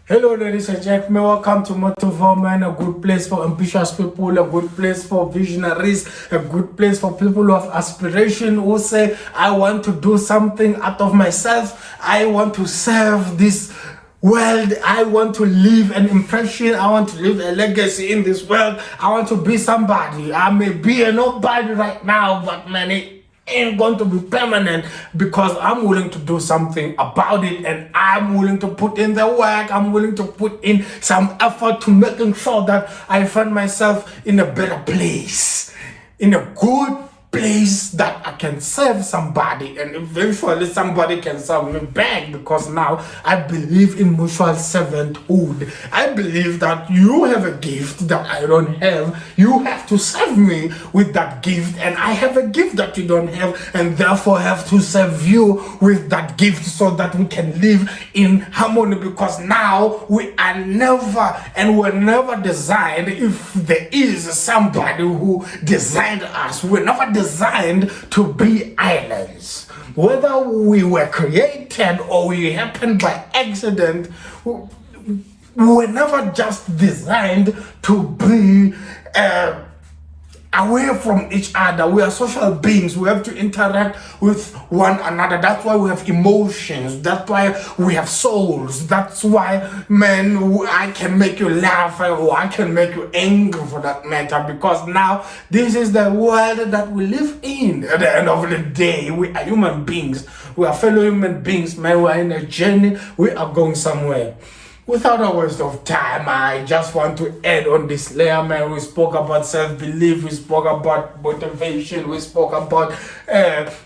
Hello, ladies and gentlemen. Welcome to Motivore, man. A good place for ambitious people, a good place for visionaries, a good place for people who have aspiration, who say, I want to do something out of myself. I want to serve this world. I want to leave an impression. I want to leave a legacy in this world. I want to be somebody. I may be a nobody right now, but man, it ain't going to be permanent because I'm willing to do something about it, and I'm willing to put in the work. I'm willing to put in some effort to making sure that I find myself in a better place, in a good place that I can serve somebody, and eventually somebody can serve me back, because now I believe in mutual servanthood. I believe that you have a gift that I don't have. You have to serve me with that gift, and I have a gift that you don't have, and therefore have to serve you with that gift so that we can live in harmony, because now we are never and were never designed. If there is somebody who designed us, we're never designed to be islands. Whether we were created or we happened by accident, we were never just designed to be away from each other. We are social beings. We have to interact with one another. That's why we have emotions. That's why we have souls. That's why, man, I can make you laugh, or I can make you angry, for that matter, because now this is the world that we live in. At the end of the day, we are human beings. We are fellow human beings, man. We are in a journey. We are going somewhere. Without a waste of time, I just want to add on this layer, man. We spoke about self-belief, we spoke about motivation, we spoke about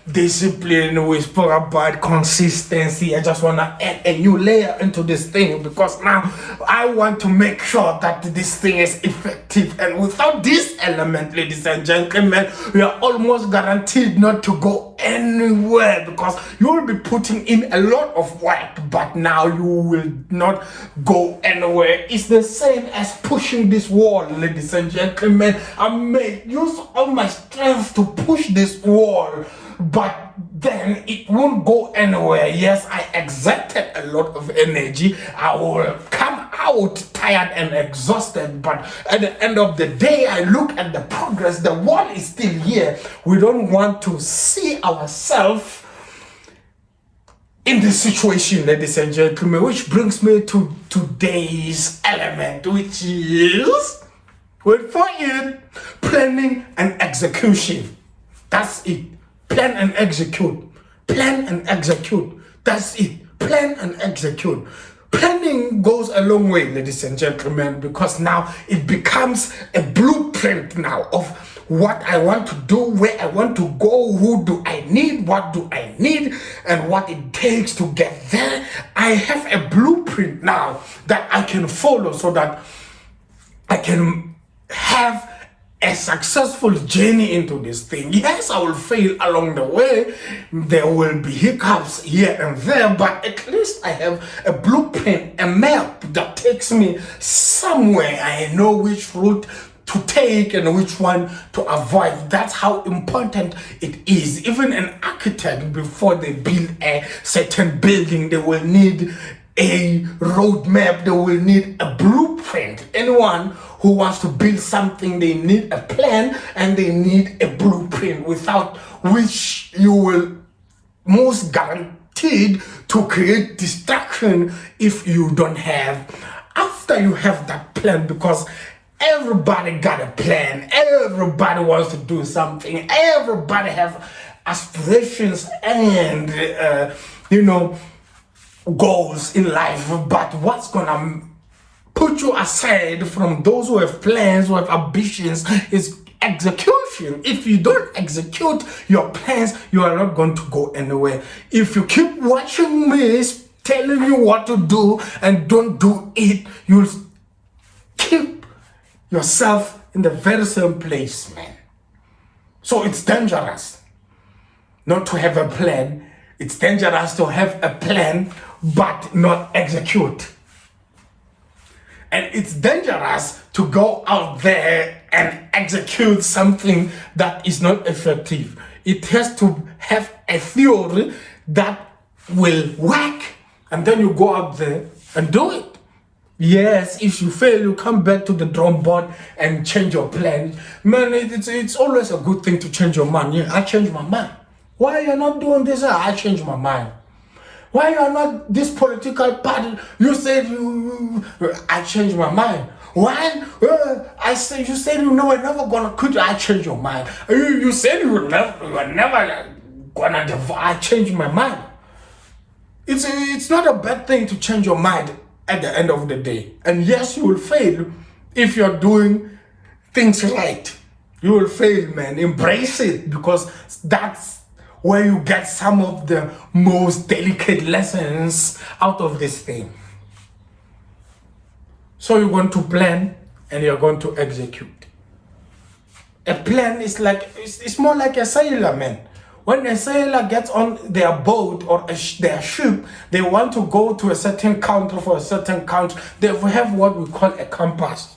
discipline, we spoke about consistency. I just want to add a new layer into this thing, because now I want to make sure that this thing is effective. And without this element, ladies and gentlemen, we are almost guaranteed not to go anywhere, because you will be putting in a lot of work, but now you will not go anywhere. It's the same as pushing this wall, ladies and gentlemen. I may use all my strength to push this wall, but then it won't go anywhere. Yes, I exerted a lot of energy. I will come out tired and exhausted, but at the end of the day, I look at the progress. The wall is still here. We don't want to see ourselves in this situation, ladies and gentlemen, which brings me to today's element, which is, wait for it, planning and execution. That's it. Plan and execute. Plan and execute. That's it. Plan and execute. Planning goes a long way, ladies and gentlemen, because now it becomes a blueprint now of what I want to do, where I want to go, who do I need, what do I need, and what it takes to get there. I have a blueprint now that I can follow so that I can have a successful journey into this thing. Yes, I will fail along the way. There will be hiccups here and there, but at least I have a blueprint, a map that takes me somewhere. I know which route to take and which one to avoid. That's how important it is. Even an architect, before they build a certain building, they will need a roadmap, they will need a blueprint. Anyone who wants to build something, they need a plan and they need a blueprint, without which you will most guaranteed to create distraction if you don't have. After you have that plan, because everybody got a plan, everybody wants to do something, everybody have aspirations and goals in life, but what's gonna put you aside from those who have plans, who have ambitions, is execution. If you don't execute your plans, you are not going to go anywhere. If you keep watching me telling you what to do and don't do it, you'll keep yourself in the very same place, man. So it's dangerous not to have a plan. It's dangerous to have a plan but not execute. And it's dangerous to go out there and execute something that is not effective. It has to have a theory that will work, and then you go out there and do it. Yes, if you fail, you come back to the drawing board and change your plan. Man, it's always a good thing to change your mind. Yeah, I changed my mind. Why you're not doing this? I changed my mind. Why you are not this political party? You said I changed my mind. Why? I said you said you know we're never gonna quit. I changed your mind. You said you were never gonna divorce. I changed my mind. It's not a bad thing to change your mind at the end of the day. And yes, you will fail if you're doing things right. You will fail, man. Embrace it, because that's where you get some of the most delicate lessons out of this thing. So you're going to plan and you're going to execute. A plan is like, it's more like a sailor, man. When a sailor gets on their boat or their ship, they want to go to a certain country for a certain country. They have what we call a compass.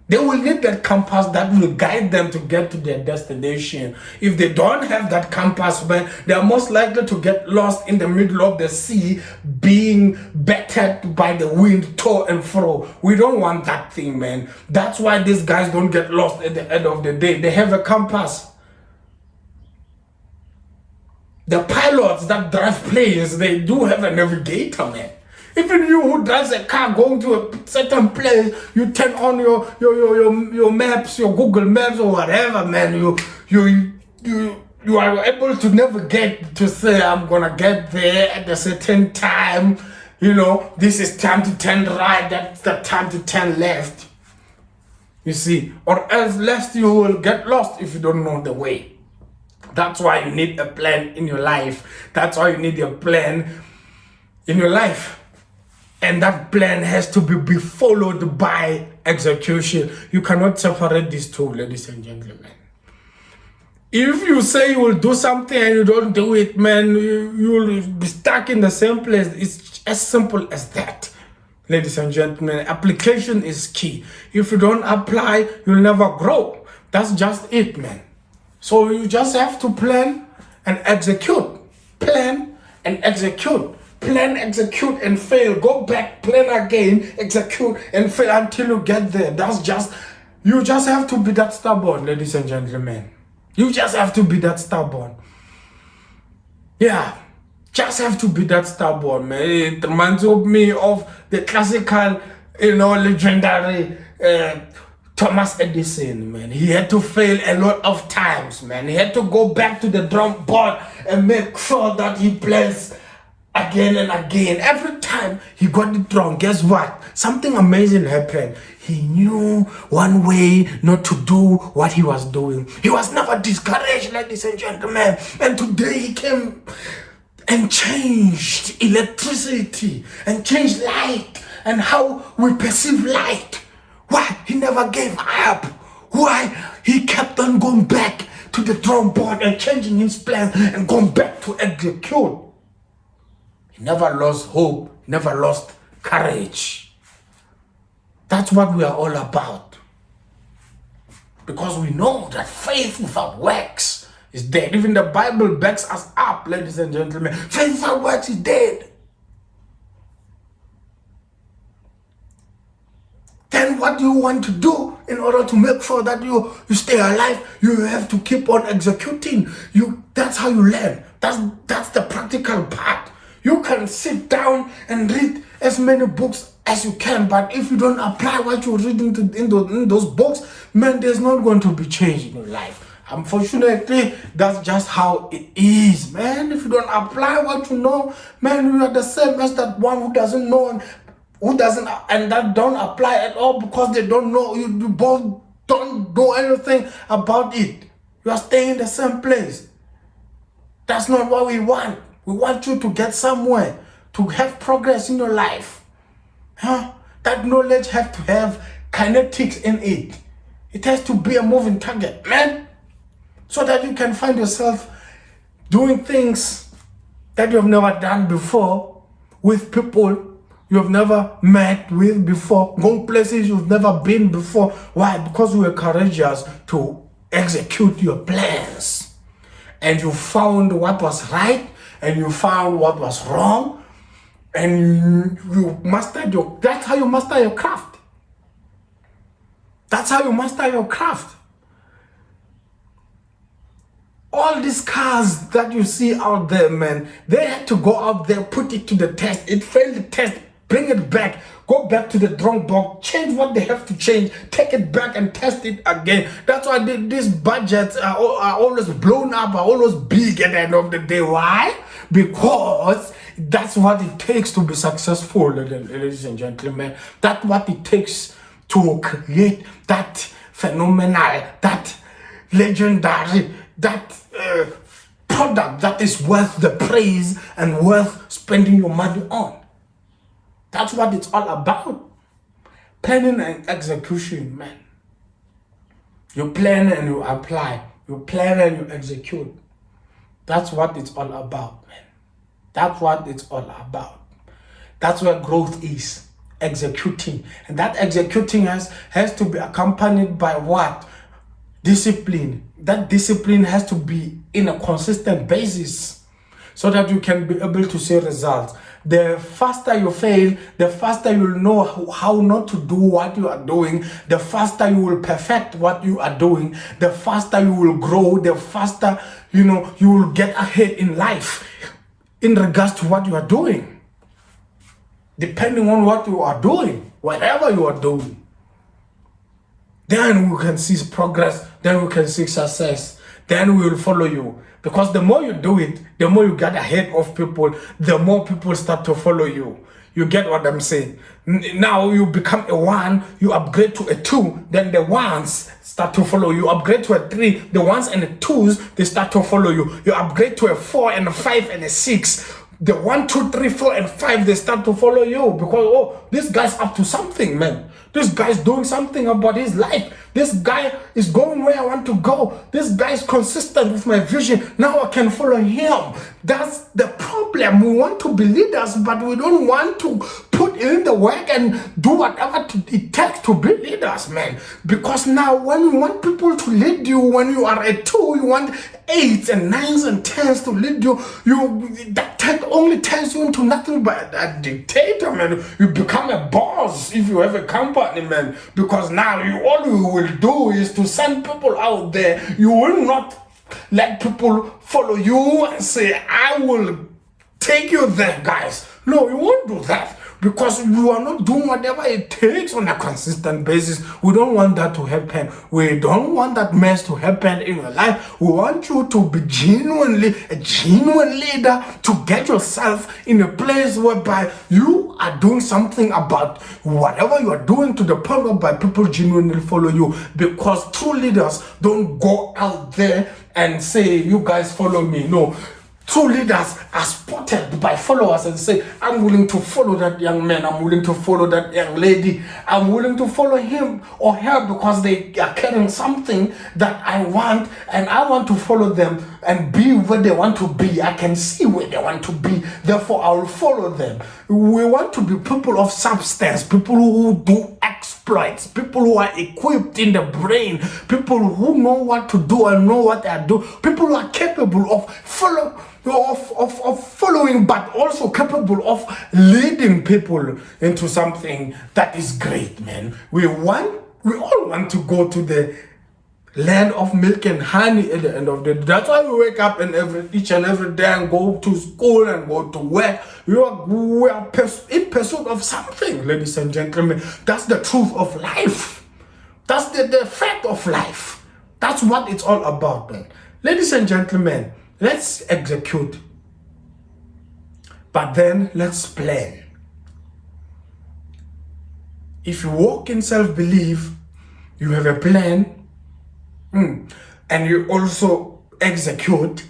They will need that compass that will guide them to get to their destination. If they don't have that compass, man, they are most likely to get lost in the middle of the sea, being battered by the wind to and fro. We don't want that thing, man. That's why these guys don't get lost at the end of the day. They have a compass. The pilots that drive planes, they do have a navigator, man. Even you who drives a car going to a certain place, you turn on your maps, your Google Maps or whatever, man. You are able to navigate to say, I'm gonna get there at a certain time. You know, this is time to turn right, that's the time to turn left. You see, or else lest you will get lost if you don't know the way. That's why you need a plan in your life. That's why you need a plan in your life. And that plan has to be followed by execution. You cannot separate these two, ladies and gentlemen. If you say you will do something and you don't do it, man, you will be stuck in the same place. It's as simple as that, ladies and gentlemen. Application is key. If you don't apply, you'll never grow. That's just it, man. So you just have to plan and execute. Plan and execute. Plan, execute, and fail. Go back, plan again, execute, and fail until you get there. You just have to be that stubborn, ladies and gentlemen. You just have to be that stubborn. Yeah, just have to be that stubborn, man. It reminds me of the classical, legendary Thomas Edison, man. He had to fail a lot of times, man. He had to go back to the drawing board and make sure that he plays again and again. Every time he got it wrong, guess what? Something amazing happened. He knew one way not to do what he was doing. He was never discouraged, ladies and gentlemen. And today he came and changed electricity and changed light and how we perceive light. Why? He never gave up. Why? He kept on going back to the drawing board and changing his plans and going back to execute. He never lost hope, never lost courage. That's what we are all about. Because we know that faith without works is dead. Even the Bible backs us up, ladies and gentlemen. Faith without works is dead. Then what do you want to do in order to make sure that you stay alive? You have to keep on executing. That's how you learn. That's the practical part. You can sit down and read as many books as you can, but if you don't apply what you're reading in those books, man, there's not going to be change in your life. Unfortunately, that's just how it is, man. If you don't apply what you know, man, you are the same as that one who doesn't know and that don't apply at all because they don't know. You both don't do anything about it. You are staying in the same place. That's not what we want. We want you to get somewhere, to have progress in your life. That knowledge has to have kinetics in it. It has to be a moving target, man. So that you can find yourself doing things that you have never done before with people you have never met with before, going places you've never been before. Why? Because you were courageous to execute your plans. And you found what was right and you found what was wrong. and you mastered that's how you master your craft. That's how you master your craft. All these cars that you see out there, man, they had to go out there, put it to the test. It failed the test, bring it back, go back to the drawing board, change what they have to change, take it back and test it again. That's why these budgets are always blown up, are always big at the end of the day. Why? Because that's what it takes to be successful, ladies and gentlemen. That's what it takes to create that phenomenal, that legendary, that product that is worth the praise and worth spending your money on. That's what it's all about. Planning and execution, man. You plan and you apply. You plan and you execute. That's what it's all about, man. That's what it's all about. That's where growth is. Executing. And that executing has to be accompanied by what? Discipline. That discipline has to be in a consistent basis so that you can be able to see results. The faster you fail, the faster you'll know how not to do what you are doing, the faster you will perfect what you are doing, the faster you will grow, the faster you will get ahead in life in regards to what you are doing. Depending on what you are doing, whatever you are doing, then we can see progress, then we can see success, then we will follow you. Because the more you do it, the more you get ahead of people, the more people start to follow you. You get what I'm saying? Now you become a 1, you upgrade to a 2, then the 1s start to follow you. Upgrade to a 3, the 1s and the 2s, they start to follow you. You upgrade to a 4 and a 5 and a 6. The 1, 2, 3, 4, and 5, they start to follow you because, this guy's up to something, man. This guy's doing something about his life. This guy is going where I want to go. This guy is consistent with my vision. Now I can follow him. That's the problem. We want to be leaders, but we don't want to put in the work and do whatever it takes to be leaders, man. Because now when you want people to lead you, when you are a 2, you want 8s and 9s and 10s to lead you. That only turns you into nothing but a dictator, man. You become a boss if you have a company, man. Because now all you will do is to send people out there. You will not let people follow you and say, I will take you there, guys. No, you won't do that. Because you are not doing whatever it takes on a consistent basis. We don't want that to happen. We don't want that mess to happen in your life. We want you to be genuinely a genuine leader, to get yourself in a place whereby you are doing something about whatever you are doing to the point whereby people genuinely follow you. Because true leaders don't go out there and say, you guys follow me. No. True leaders are spotted by followers and say, I'm willing to follow that young man, I'm willing to follow that young lady, I'm willing to follow him or her because they are carrying something that I want, and I want to follow them and be where they want to be. I can see where they want to be, therefore I will follow them. We want to be people of substance, people who do exploits, people who are equipped in the brain, people who know what to do and know what they do, people who are capable of following, but also capable of leading people into something that is great, man. We all want to go to the land of milk and honey at the end of the day. That's why we wake up each and every day and go to school and go to work. We are in pursuit of something, ladies and gentlemen. That's the truth of life. That's the fact of life. That's what it's all about, man. Ladies and gentlemen, let's execute, but then let's plan. If you walk in self-belief, you have a plan, and you also execute,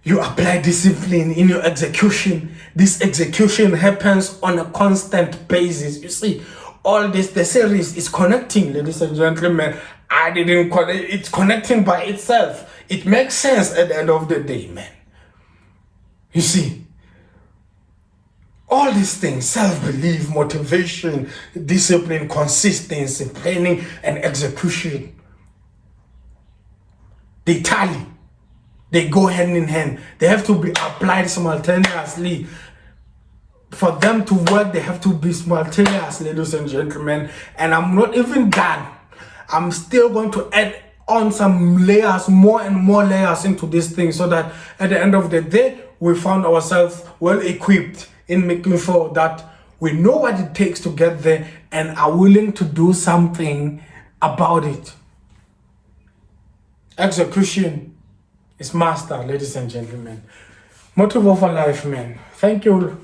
you apply discipline in your execution. This execution happens on a constant basis. You see, all this, the series is connecting, ladies and gentlemen. I didn't connect, it's connecting by itself. It makes sense at the end of the day, man. You see, all these things, self-belief, motivation, discipline, consistency, planning, and execution, they tally. They go hand in hand. They have to be applied simultaneously. for them to work, they have to be simultaneous, ladies and gentlemen. And I'm not even done. I'm still going to add on some layers, more and more layers into this thing, so that at the end of the day, we found ourselves well equipped in making sure that we know what it takes to get there and are willing to do something about it. Execution is master, ladies and gentlemen. Motivore for life, man. Thank you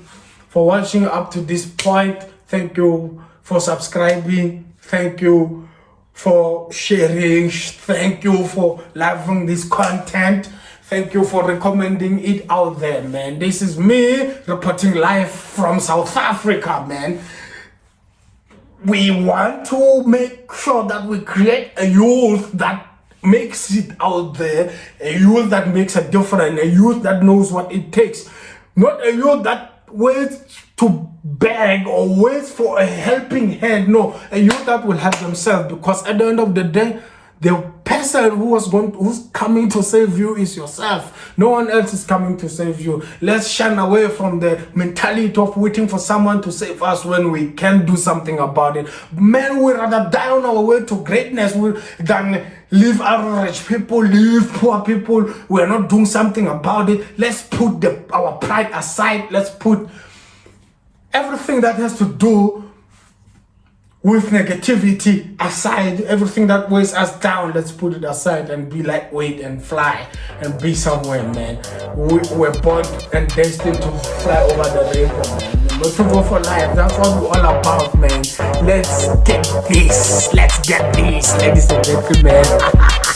for watching up to this point. Thank you for subscribing. Thank you for sharing. Thank you for loving this content. Thank you for recommending it out there, man. This is me reporting live from South Africa, man. We want to make sure that we create a youth that makes it out there, a youth that makes a difference, a youth that knows what it takes, not a youth that waits to beg or waits for a helping hand. No, a youth that will help themselves, because at the end of the day, the person who's coming to save you is yourself. No one else is coming to save you. Let's shun away from the mentality of waiting for someone to save us when we can do something about it. Men, we rather die on our way to greatness than leave average people, leave poor people. We're not doing something about it. Let's put our pride aside. Let's put everything that has to do with negativity aside, everything that weighs us down, let's put it aside and be lightweight and fly and be somewhere, man. We're born and destined to fly over the rainbow, man. Motivore for life, that's what we're all about, man. Let's get this, ladies and gentlemen.